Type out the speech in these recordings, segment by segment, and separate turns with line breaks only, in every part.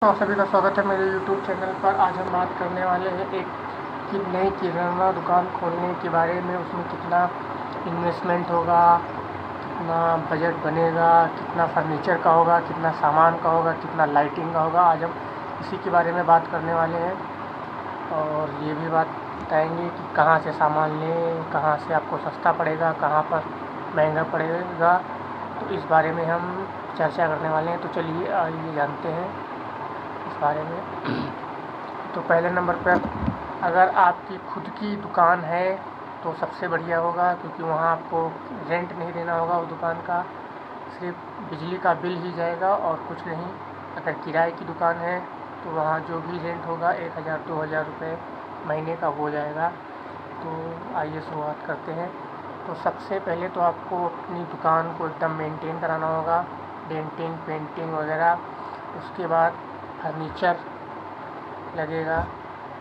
तो सभी का स्वागत है मेरे YouTube चैनल पर। आज हम बात करने वाले हैं एक कि नई किराना दुकान खोलने के बारे में। उसमें कितना इन्वेस्टमेंट होगा, कितना बजट बनेगा, कितना फर्नीचर का होगा, कितना सामान का होगा, कितना लाइटिंग का होगा। आज हम इसी के बारे में बात करने वाले हैं और ये भी बात बताएंगे कि कहाँ से सामान लें, कहाँ से आपको सस्ता पड़ेगा, कहाँ पर महंगा पड़ेगा। तो इस बारे में हम चर्चा करने वाले हैं। तो चलिए आइए जानते हैं इस बारे में। तो पहले नंबर पर अगर आपकी खुद की दुकान है तो सबसे बढ़िया होगा, क्योंकि वहाँ आपको रेंट नहीं देना होगा उस दुकान का, सिर्फ बिजली का बिल ही जाएगा और कुछ नहीं। अगर किराए की दुकान है तो वहाँ जो भी रेंट होगा 1000-2000 रुपये महीने का हो जाएगा। तो आइए शुरुआत करते हैं। तो सबसे पहले तो आपको अपनी दुकान को एकदम मेंटेन कराना होगा, डेंटिंग पेंटिंग वगैरह। उसके बाद फर्नीचर लगेगा।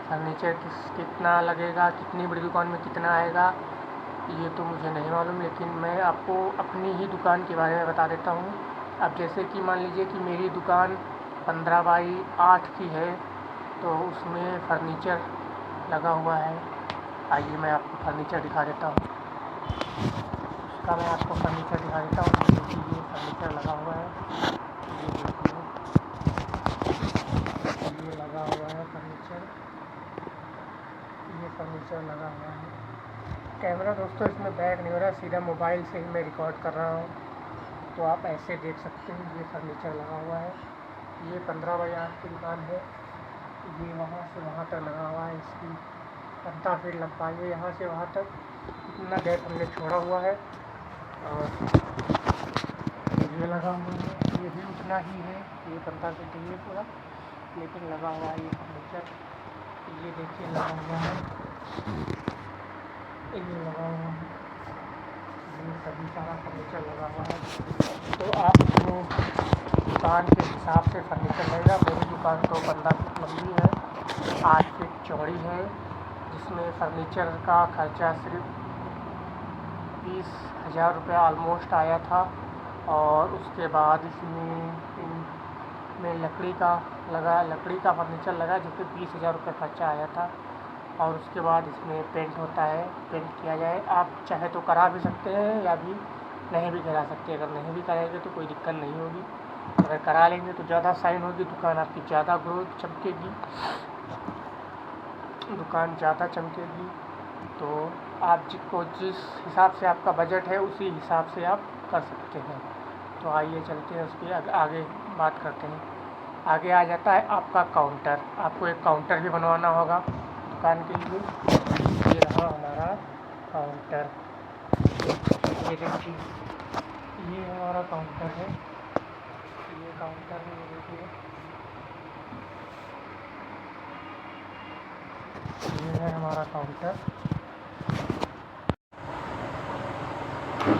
फर्नीचर कितना लगेगा, कितनी बड़ी दुकान में कितना आएगा ये तो मुझे नहीं मालूम, लेकिन मैं आपको अपनी ही दुकान के बारे में बता देता हूँ। अब जैसे कि मान लीजिए कि मेरी दुकान 15 बाई 8 की है, तो उसमें फर्नीचर लगा हुआ है। आइए मैं आपको फर्नीचर दिखा देता हूँ। उसका मैं आपको फर्नीचर दिखा देता हूँ। देखिए ये फर्नीचर लगा हुआ है, ये देखिए ये लगा हुआ है फर्नीचर, ये फर्नीचर लगा हुआ है। कैमरा दोस्तों इसमें बैक नहीं हो रहा, सीधा मोबाइल से ही मैं रिकॉर्ड कर रहा हूँ, तो आप ऐसे देख सकते हैं। ये फर्नीचर लगा हुआ है। ये 15 बाई 8 की दुकान है। ये वहाँ से वहाँ तक लगा हुआ है। इसकी 15 फीट लंबाई है, यहाँ से वहाँ तक इतना गैप हमने छोड़ा हुआ है। और ये लगा हुआ है, ये भी उतना ही है, ये 15 फीट नहीं है पूरा, लेकिन लगा हुआ है ये फर्नीचर। ये देखिए लगा हुआ है, ये लगा हुआ है, ये सभी सारा फर्नीचर लगा हुआ है। तो आप अपनी दुकान के हिसाब से फर्नीचर लेगा। मेरी दुकान तो 15 फीट लंबी है, 8 फीट चौड़ी है, जिसमें फर्नीचर का खर्चा सिर्फ 20,000 रुपये ऑलमोस्ट आया था। और उसके बाद इसमें लकड़ी का फर्नीचर लगा, जिसमें 20,000 रुपये खर्चा आया था। और उसके बाद इसमें पेंट होता है, पेंट किया जाए। आप चाहे तो करा भी सकते हैं या भी नहीं भी करा सकते। अगर नहीं भी कराएंगे तो कोई दिक्कत नहीं होगी, अगर करा लेंगे तो ज़्यादा शाइन होगी, दुकान आपकी ज़्यादा ग्रोथ चमकेगी, दुकान ज़्यादा चमकेगी। तो आप जिस हिसाब से आपका बजट है उसी हिसाब से आप कर सकते हैं। तो आइए चलते हैं, उसके आगे बात करते हैं। आगे आ जाता है आपका काउंटर। आपको एक काउंटर भी बनवाना होगा दुकान के लिए। ये रहा हमारा काउंटर, ये देखिए ये हमारा काउंटर है। ये काउंटर है, ये देखिए ये है हमारा काउंटर।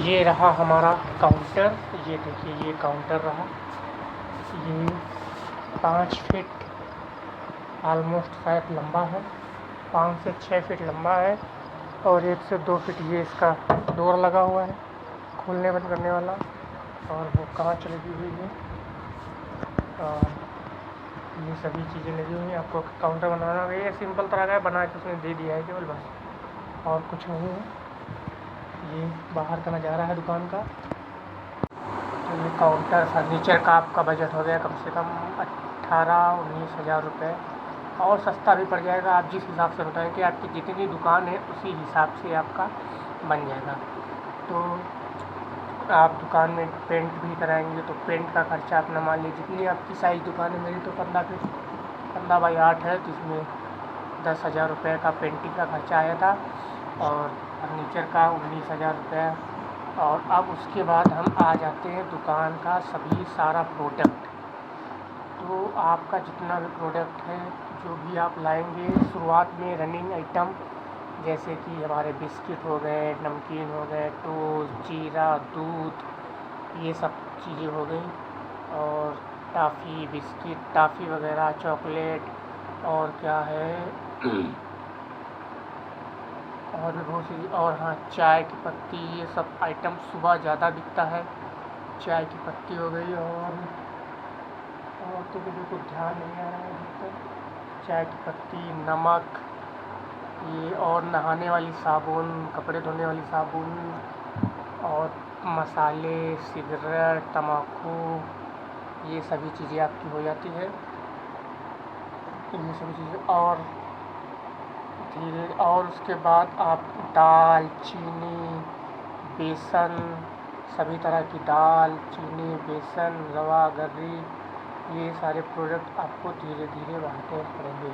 ये रहा हमारा काउंटर, ये देखिए ये काउंटर रहा। ये 5 फीट ऑलमोस्ट शायद लंबा है, 5 से 6 फीट लंबा है। और 1 से 2 फीट ये इसका डोर लगा हुआ है, खोलने बंद करने वाला, और वो कांच लगी हुई है। और ये सभी चीज़ें लगी हुई हैं। आपको काउंटर बनाना है, ये सिंपल तरह का बना के उसने दे दिया है केवल, बस और कुछ नहीं है। ये बाहर का नज़ारा है दुकान का। तो ये काउंटर फर्नीचर का आपका बजट हो गया कम से कम 18-19 हज़ार रुपये, और सस्ता भी पड़ जाएगा। आप जिस हिसाब से बताएं कि आपकी जितनी दुकान है उसी हिसाब से आपका बन जाएगा। तो आप दुकान में पेंट भी कराएंगे तो पेंट का खर्चा अपना मान लीजिए, जितनी आपकी साइज़ दुकान है। मेरी तो 15 बाई 8 है, जिसमें 10,000 रुपये का पेंटिंग का खर्चा आया था और फर्नीचर का 19,000 रुपये। और अब उसके बाद हम आ जाते हैं दुकान का सभी सारा प्रोडक्ट। तो आपका जितना भी प्रोडक्ट है, जो भी आप लाएंगे, शुरुआत में रनिंग आइटम जैसे कि हमारे बिस्किट हो गए, नमकीन हो गए, टोस्ट, जीरा, दूध, ये सब चीज़ें हो गई। और टॉफ़ी, बिस्किट, टॉफ़ी वगैरह, चॉकलेट, और क्या है और भी बहुत सी, और हाँ चाय की पत्ती, ये सब आइटम सुबह ज़्यादा बिकता है। चाय की पत्ती हो गई, औरतों को बिल्कुल ध्यान नहीं आ रहा है अभी तक। चाय की पत्ती, नमक, ये और नहाने वाली साबुन, कपड़े धोने वाली साबुन और मसाले, सिगरेट, तम्बाकू, ये सभी चीज़ें आपकी हो जाती है। ये सभी चीज़ें और उसके बाद आप दाल, चीनी, बेसन, सभी तरह की दाल, चीनी, बेसन, रवा, गर्री, ये सारे प्रोडक्ट आपको धीरे धीरे बढ़ाने पड़ेंगे।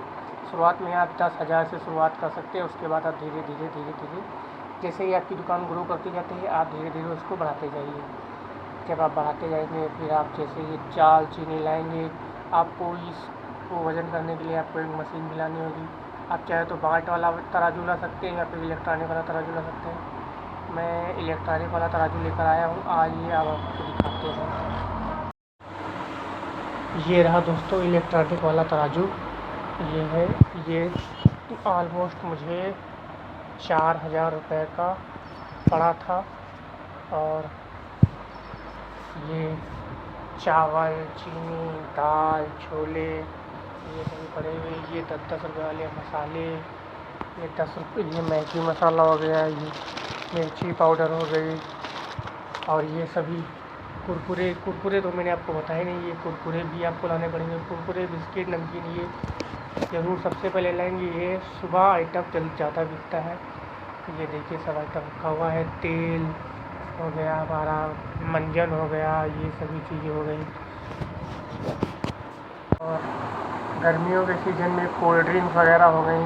शुरुआत में आप 10,000 से शुरुआत कर सकते हैं। उसके बाद आप धीरे धीरे जैसे ही आपकी दुकान ग्रो करती जाती है, आप धीरे धीरे उसको बढ़ाते जाइए। जब आप बढ़ाते जाएंगे, फिर आप जैसे ये चाल चीनी लाएंगे, आपको इसको वज़न करने के लिए आपको एक मशीन भी लानी होगी। आप चाहे तो बाट वाला तराजू ला सकते हैं या फिर इलेक्ट्रॉनिक वाला तराजू ला सकते हैं। मैं इलेक्ट्रॉनिक वाला तराजू लेकर आया हूँ, आइए अब आपको दिखाते हैं। ये रहा दोस्तों इलेक्ट्रॉनिक वाला तराजू। ये है, ये ऑलमोस्ट मुझे 4,000 रुपये का पड़ा था। और ये चावल, चीनी, दाल, छोले, ये सभी पड़े हुए। ये 10-10 रुपये वाले मसाले, ये 10 रुपये, ये मैगी मसाला हो गया, ये मिर्ची पाउडर हो गई, और ये सभी कुरकुरे तो मैंने आपको बताया नहीं। ये कुरकुरे भी आपको लाने पड़ेंगे। कुरकुरे, बिस्किट, नमकीन, ये ज़रूर सबसे पहले लाएंगे। ये सुबह आइटम ज़्यादा बिकता है। ये देखिए सब आइटम रखा हुआ है। तेल हो गया हमारा, मंजन हो गया, ये सभी चीज़ें हो गई। और गर्मियों के सीज़न में कोल्ड ड्रिंक वगैरह हो गई,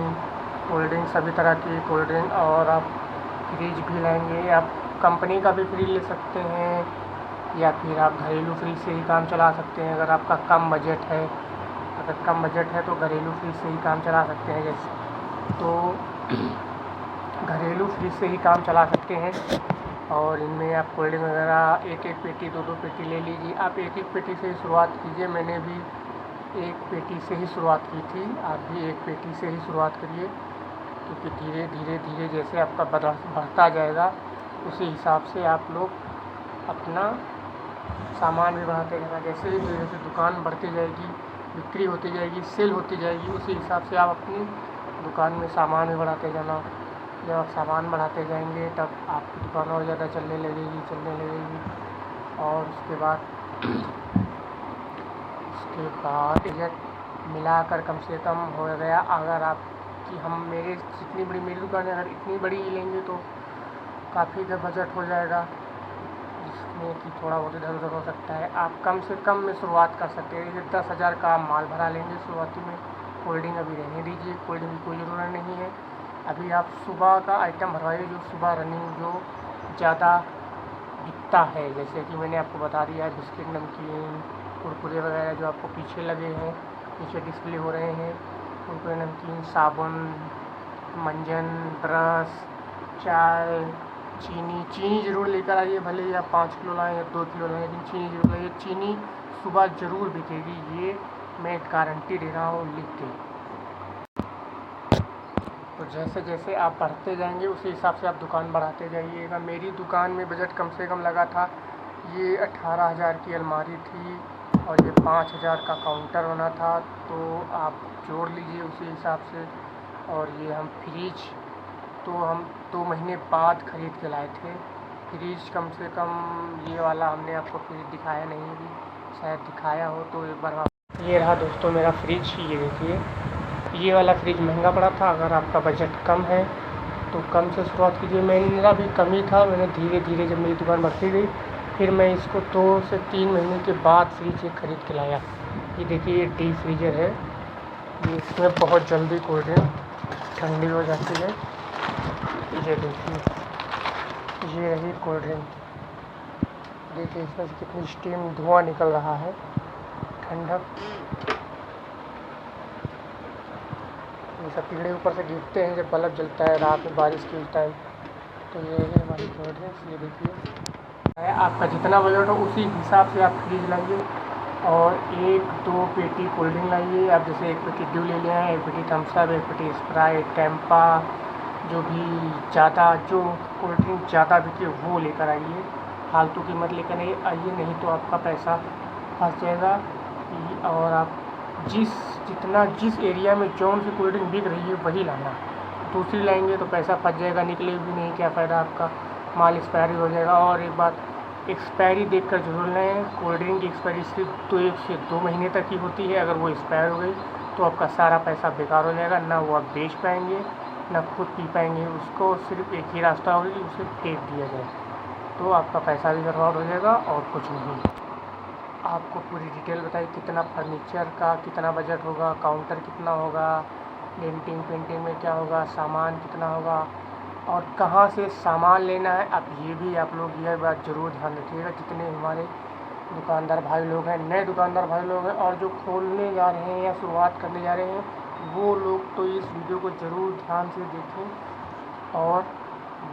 कोल्ड ड्रिंक सभी तरह की कोल्ड ड्रिंक। और आप फ्रिज भी लाएंगे, आप कंपनी का भी फ्रिज ले सकते हैं या फिर आप घरेलू फ्रिज से ही काम चला सकते हैं। अगर आपका कम बजट है, तो घरेलू फ्रिज से ही काम चला सकते हैं। जैसे तो घरेलू फ्रिज से ही काम चला सकते हैं। और इनमें आप कोल्ड ड्रिंक वगैरह एक पेटी, दो पेटी ले लीजिए। आप एक पेटी से ही शुरुआत कीजिए। मैंने भी एक पेटी से ही शुरुआत की थी, आप भी एक पेटी से ही शुरुआत करिए। क्योंकि धीरे जैसे आपका बढ़ता जाएगा, उसी हिसाब से आप लोग अपना सामान भी बढ़ाते जाना। जैसे दुकान बढ़ती जाएगी, बिक्री होती जाएगी, सेल होती जाएगी, उसी हिसाब से आप अपनी दुकान में सामान भी बढ़ाते जाना। जब आप सामान बढ़ाते जाएंगे, तब आपकी दुकान और ज़्यादा चलने लगेगी। और उसके बाद बजट मिलाकर कम से कम हो गया। अगर आपकी मेरी दुकान है, अगर इतनी बड़ी लेंगे तो काफ़ी का बजट हो जाएगा, जिसमें कि थोड़ा बहुत इधर उधर हो सकता है। आप कम से कम में शुरुआत कर सकते हैं। जैसे 10,000 का आप माल भरा लेंगे शुरुआती में। कोल्ड ड्रिंक अभी रहने दीजिए, कोल्ड ड्रिंक की कोई ज़रूरत नहीं है। अभी आप सुबह का आइटम भरवाइए, जो सुबह रनिंग जो ज़्यादा बिकता है। जैसे कि मैंने आपको बता दिया है, बिस्किट, नमकीन, कुरकुरे वगैरह जो आपको पीछे लगे हैं, पीछे डिस्प्ले हो रहे हैं। कुरकुरे, नमकीन, साबुन, मंजन, ब्रश, चाय, चीनी ज़रूर लेकर आइए। भले ही आप 5 किलो लाएँ या 2 किलो लाएँ, लेकिन चीनी ज़रूर लाइए। चीनी सुबह ज़रूर बिकेगी, ये मैं गारंटी दे रहा हूँ लिख के। तो जैसे आप बढ़ते जाएंगे, उसी हिसाब से आप दुकान बढ़ाते जाइएगा। मेरी दुकान में बजट कम से कम लगा था, ये 18,000 की अलमारी थी और ये 5,000 का काउंटर होना था। तो आप जोड़ लीजिए उसी हिसाब से। और ये हम फ्रिज तो हम 2 महीने बाद ख़रीद के लाए थे। फ्रिज कम से कम, ये वाला हमने आपको फ्रिज दिखाया नहीं, भी शायद दिखाया हो तो एक बार। ये रहा दोस्तों मेरा फ्रिज। ये देखिए, ये वाला फ्रिज महंगा पड़ा था। अगर आपका बजट कम है तो कम से शुरुआत कीजिए। मेरा भी कम ही था। मैंने धीरे जब मेरी दुकान बढ़ती गई, फिर मैं इसको 2 से 3 महीने के बाद फ्रिज एक ख़रीद के लाया। ये देखिए, ये डीप फ्रीजर है। ये इसमें बहुत जल्दी कोल्ड ड्रिंक ठंडी हो जाती है। ये देखिए, ये रही कोल्ड ड्रिंक। देखिए इसमें से कितनी स्टीम, धुआं निकल रहा है, ठंडक। ये सब कीड़े ऊपर से गिरते हैं जब बल्ब जलता है रात में, बारिश के टाइम। तो ये है हमारी कोल्ड ड्रिंक्स। ये देखिए, आपका जितना बजट हो उसी हिसाब से आप फ्रिज लाइए। और 1-2 पेटी कोल्ड ड्रिंक लाइए। आप जैसे 1 पेटी ड्यू ले लें, 1 पेटी थम्स अप, 1 पेटी स्प्राइट, टेम्पा, जो भी जो कोल्ड ड्रिंक ज़्यादा बिके वो लेकर आइए। फालतू की मत लेकर आइए, नहीं तो आपका पैसा फंस जाएगा। और आप जिस एरिया में जौन सी कोल्ड ड्रिंक बिक रही है वही लाना। दूसरी लाएंगे तो पैसा फंस जाएगा, निकले भी नहीं, क्या फ़ायदा, आपका माल एक्सपायरी हो जाएगा। और एक बात, एक्सपायरी देखकर ज़रूर लें। कोल्ड ड्रिंक की एक्सपायरी सिर्फ 1 से 2 महीने तक ही होती है। अगर वो एक्सपायर हो गई तो आपका सारा पैसा बेकार हो जाएगा, ना वो आप बेच पाएंगे ना खुद पी पाएंगे। उसको सिर्फ एक ही रास्ता होगा कि उसे फेंक दिया जाए, तो आपका पैसा भी बर्बाद हो जाएगा और कुछ नहीं। आपको पूरी डिटेल बताई, कितना फर्नीचर का कितना बजट होगा, काउंटर कितना होगा, डेंटिंग पेंटिंग में क्या होगा, सामान कितना होगा और कहाँ से सामान लेना है। अब ये भी आप लोग यह बात ज़रूर ध्यान रखिएगा, जितने हमारे दुकानदार भाई लोग हैं, नए दुकानदार भाई लोग हैं और जो खोलने जा रहे हैं या शुरुआत करने जा रहे हैं, वो लोग तो इस वीडियो को ज़रूर ध्यान से देखें। और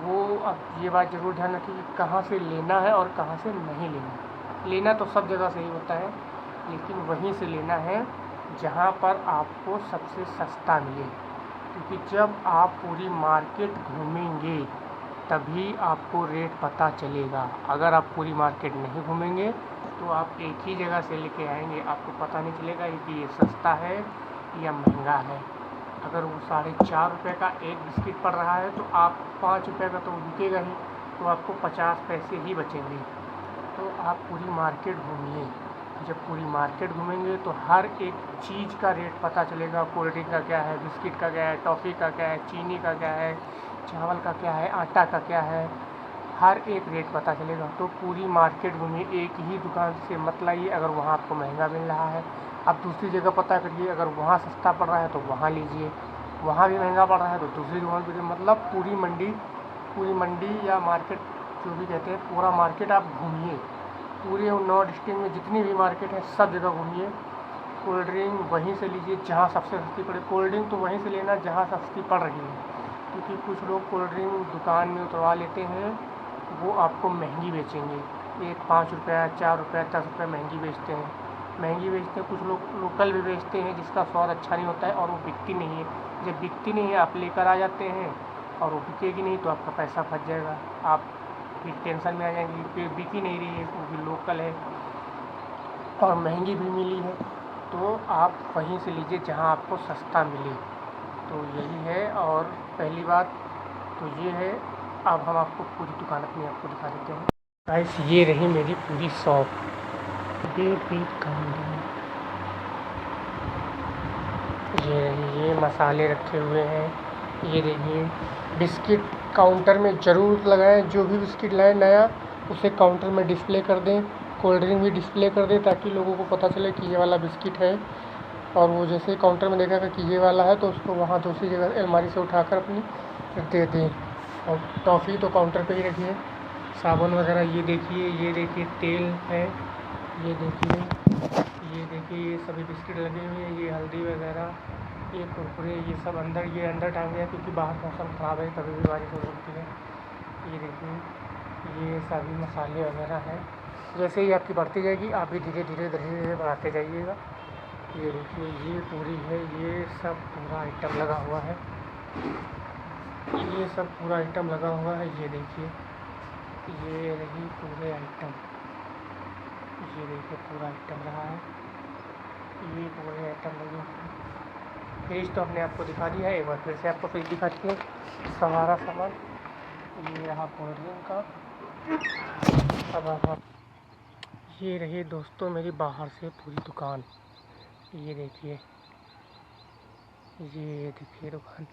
वो अब ये बात ज़रूर ध्यान रखें कि कहाँ से लेना है और कहाँ से नहीं लेना है। लेना तो सब जगह से ही होता है, लेकिन वहीं से लेना है जहाँ पर आपको सबसे सस्ता मिले। क्योंकि जब आप पूरी मार्केट घूमेंगे तभी आपको रेट पता चलेगा। अगर आप पूरी मार्केट नहीं घूमेंगे तो आप एक ही जगह से लेके आएंगे, आपको पता नहीं चलेगा कि ये सस्ता है या महंगा है। अगर वो 4.5 रुपये का एक बिस्किट पड़ रहा है तो आप 5 रुपये का तो बिकेगा ही, तो आपको 50 पैसे ही बचेंगे। तो आप पूरी मार्केट घूमिए। जब पूरी मार्केट घूमेंगे तो हर एक चीज़ का रेट पता चलेगा। कोल्ड ड्रिंक का क्या है, बिस्किट का क्या है, टॉफ़ी का क्या है, चीनी का क्या है, चावल का क्या है, आटा का क्या है, हर एक रेट पता चलेगा। तो पूरी मार्केट घूमिए, एक ही दुकान से मत लाइए। अगर वहाँ आपको महंगा मिल रहा है, आप दूसरी जगह पता करिए। अगर वहाँ सस्ता पड़ रहा है तो वहाँ लीजिए, वहाँ भी महंगा पड़ रहा है तो दूसरी दुकान पर। मतलब पूरी मंडी या मार्केट जो भी कहते हैं, पूरा मार्केट आप घूमिए। पूरे 9 डिस्ट्रिक्ट में जितनी भी मार्केट है सब जगह घूमिए। कोल्ड ड्रिंक वहीं से लीजिए जहाँ सबसे सस्ती पड़े। कोल्ड ड्रिंक तो वहीं से लेना जहाँ सस्ती पड़ रही है, क्योंकि कुछ लोग कोल्ड ड्रिंक दुकान में उतरवा लेते हैं, वो आपको महंगी बेचेंगे। एक 5 रुपया 4 रुपया 10 रुपये महंगी बेचते हैं। कुछ लोग लोकल भी बेचते हैं जिसका स्वाद अच्छा नहीं होता है और वो बिकती नहीं है। जब बिकती नहीं है आप लेकर आ जाते हैं और वो बिकेगी नहीं तो आपका पैसा फंस जाएगा। आप फिर टेंशन में आ जाएंगे कि बिक ही नहीं रही है, वो भी लोकल है और महंगी भी मिली है। तो आप वहीं से लीजिए जहाँ आपको सस्ता मिले। तो यही है। और पहली बात तो ये है। अब हम आपको पूरी दुकान अपनी आपको दिखा देते हैं। गाइस, ये रही मेरी पूरी शॉप। ये मसाले रखे हुए हैं। ये देखिए, बिस्किट काउंटर में ज़रूर लगाएं। जो भी बिस्किट लाएं नया, उसे काउंटर में डिस्प्ले कर दें। कोल्ड ड्रिंक भी डिस्प्ले कर दें ताकि लोगों को पता चले कि ये वाला बिस्किट है। और वो जैसे ही काउंटर में देखेगा कि ये वाला है तो उसको वहाँ दूसरी जगह अलमारी से उठाकर अपनी दे दें। और टॉफ़ी तो काउंटर पे ही रखिए। साबुन वगैरह ये देखिए तेल है, ये देखिए ये सभी बिस्किट लगे हुए हैं। ये हल्दी वगैरह, ये कुरकुरे, ये सब अंदर टांगे हैं क्योंकि बाहर मौसम ख़राब है, कभी भी बारिश हो सकती है। ये देखिए, ये सभी मसाले वगैरह हैं। जैसे ही आपकी बढ़ती जाएगी आप भी धीरे धीरे बढ़ाते जाइएगा। ये देखिए, ये पूरी है, ये सब पूरा आइटम लगा हुआ है। ये सब पूरा आइटम लगा हुआ है। ये देखिए, ये रही पूरे आइटम। ये देखिए पूरा आइटम रहा है, ये पूरे आइटम लगे हुए हैं। फ्रिज तो हमने आपको दिखा दिया है, एक बार फिर से आपको फ्रिज दिखा दिए सारा सामान। ये रहा कोल्ड ड्रिंक का। अब आप ये रही दोस्तों मेरी बाहर से पूरी दुकान। ये देखिए दुकान।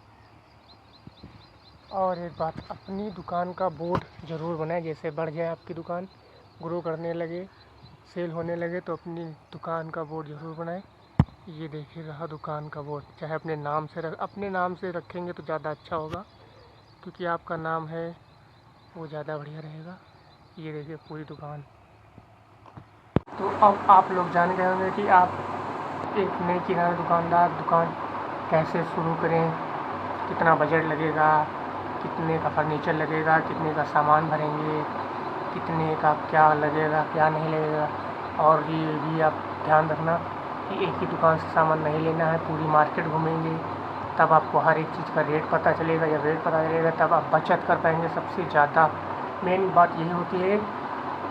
और एक बात, अपनी दुकान का बोर्ड ज़रूर बनाएं। जैसे बढ़ जाए आपकी दुकान, ग्रो करने लगे, सेल होने लगे, तो अपनी दुकान का बोर्ड ज़रूर बनाएं। ये देखिए रहा दुकान का बोर्ड। चाहे अपने नाम से रखेंगे तो ज़्यादा अच्छा होगा, क्योंकि आपका नाम है वो ज़्यादा बढ़िया रहेगा। ये देखिए पूरी दुकान। तो अब आप लोग जान गए होंगे कि आप एक नई किराना दुकान कैसे शुरू करें, कितना बजट लगेगा, कितने का फर्नीचर लगेगा, कितने का सामान भरेंगे, कितने का क्या लगेगा क्या नहीं लगेगा। और ये भी आप ध्यान रखना कि एक ही दुकान से सामान नहीं लेना है, पूरी मार्केट घूमेंगे तब आपको हर एक चीज़ का रेट पता चलेगा। जब रेट पता चलेगा तब आप बचत कर पाएंगे। सबसे ज़्यादा मेन बात यही होती है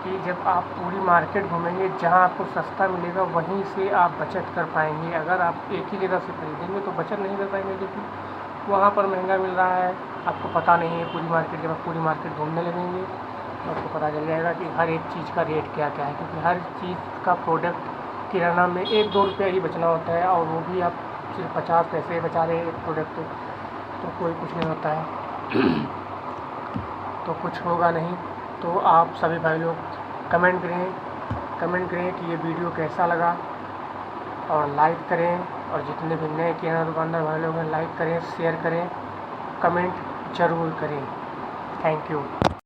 कि जब आप पूरी मार्केट घूमेंगे, जहाँ आपको सस्ता मिलेगा वहीं से आप बचत कर पाएंगे। अगर आप एक ही जगह से खरीदेंगे तो बचत नहीं कर पाएंगे, क्योंकि वहाँ पर महंगा मिल रहा है, आपको पता नहीं है पूरी मार्केट। जब आप पूरी मार्केट घूमने लगेंगे तो आपको पता चल जाएगा कि हर एक चीज़ का रेट क्या क्या है, क्योंकि हर चीज़ का प्रोडक्ट किराना में 1-2 रुपया ही बचना होता है, और वो भी आप सिर्फ 50 पैसे बचा रहे हैं एक प्रोडक्ट तो कोई कुछ नहीं होता है। तो कुछ होगा नहीं। तो आप सभी भाई लोग कमेंट करें कि ये वीडियो कैसा लगा, और लाइक करें, और जितने भी नए किराना दुकानदार भाई लोग हैं लाइक करें, शेयर करें, कमेंट ज़रूर करें। Thank you.